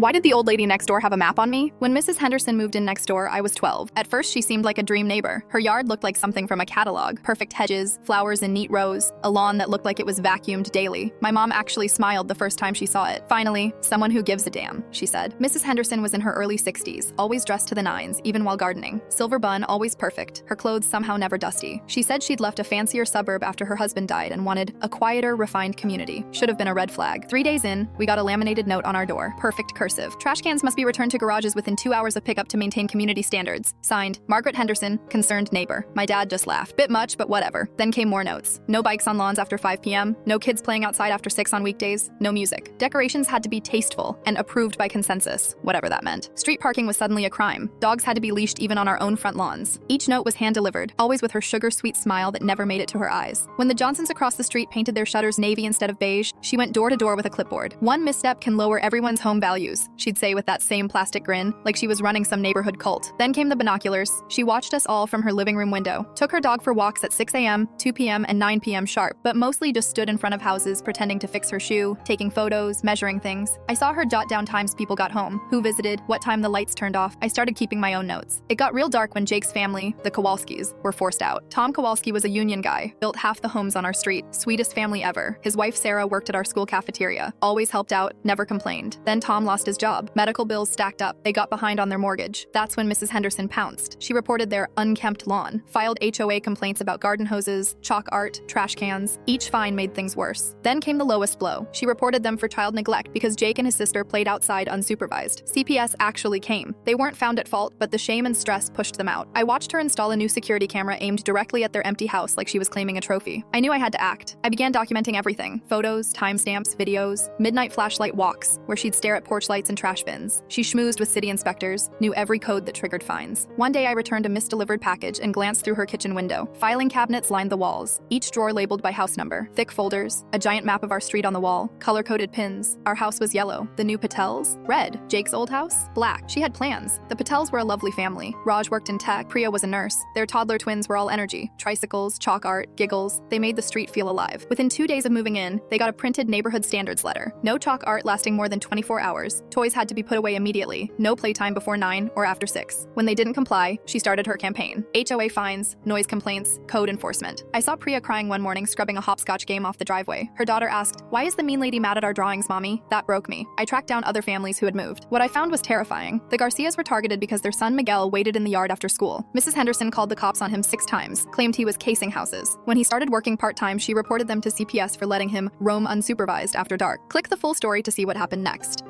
Why did the old lady next door have a map on me? When Mrs. Henderson moved in next door, I was 12. At first, she seemed like a dream neighbor. Her yard looked like something from a catalog. Perfect hedges, flowers in neat rows, a lawn that looked like it was vacuumed daily. My mom actually smiled the first time she saw it. Finally, someone who gives a damn, she said. Mrs. Henderson was in her early 60s, always dressed to the nines, even while gardening. Silver bun, always perfect. Her clothes somehow never dusty. She said she'd left a fancier suburb after her husband died and wanted a quieter, refined community. Should have been a red flag. 3 days in, we got a laminated note on our door. Perfect cursive. Trash cans must be returned to garages within 2 hours of pickup to maintain community standards. Signed, Margaret Henderson, concerned neighbor. My dad just laughed. Bit much, but whatever. Then came more notes. No bikes on lawns after 5 p.m., no kids playing outside after 6 on weekdays, no music. Decorations had to be tasteful and approved by consensus, whatever that meant. Street parking was suddenly a crime. Dogs had to be leashed even on our own front lawns. Each note was hand-delivered, always with her sugar-sweet smile that never made it to her eyes. When the Johnsons across the street painted their shutters navy instead of beige, she went door to door with a clipboard. One misstep can lower everyone's home values, she'd say with that same plastic grin, like she was running some neighborhood cult. Then came the binoculars. She watched us all from her living room window, took her dog for walks at 6 a.m., 2 p.m., and 9 p.m. sharp, but mostly just stood in front of houses pretending to fix her shoe, taking photos, measuring things. I saw her jot down times people got home, who visited, what time the lights turned off. I started keeping my own notes. It got real dark when Jake's family, the Kowalskis, were forced out. Tom Kowalski was a union guy, built half the homes on our street, sweetest family ever. His wife Sarah worked at our school cafeteria, always helped out, never complained. Then Tom lost his job. Medical bills stacked up. They got behind on their mortgage. That's when Mrs. Henderson pounced. She reported their unkempt lawn, filed HOA complaints about garden hoses, chalk art, trash cans. Each fine made things worse. Then came the lowest blow. She reported them for child neglect because Jake and his sister played outside unsupervised. CPS actually came. They weren't found at fault, but the shame and stress pushed them out. I watched her install a new security camera aimed directly at their empty house like she was claiming a trophy. I knew I had to act. I began documenting everything. Photos, timestamps, videos, midnight flashlight walks, where she'd stare at porch lights and trash bins. She schmoozed with city inspectors, knew every code that triggered fines. One day I returned a misdelivered package and glanced through her kitchen window. Filing cabinets lined the walls, each drawer labeled by house number. Thick folders, a giant map of our street on the wall, color-coded pins. Our house was yellow. The new Patels? Red. Jake's old house? Black. She had plans. The Patels were a lovely family. Raj worked in tech. Priya was a nurse. Their toddler twins were all energy. Tricycles, chalk art, giggles. They made the street feel alive. Within 2 days of moving in, they got a printed neighborhood standards letter. No chalk art lasting more than 24 hours. Toys had to be put away immediately. No playtime before 9 or after 6. When they didn't comply, she started her campaign. HOA fines, noise complaints, code enforcement. I saw Priya crying one morning scrubbing a hopscotch game off the driveway. Her daughter asked, "Why is the mean lady mad at our drawings, Mommy?" That broke me. I tracked down other families who had moved. What I found was terrifying. The Garcias were targeted because their son Miguel waited in the yard after school. Mrs. Henderson called the cops on him 6 times, claimed he was casing houses. When he started working part-time, she reported them to CPS for letting him roam unsupervised after dark. Click the full story to see what happened next.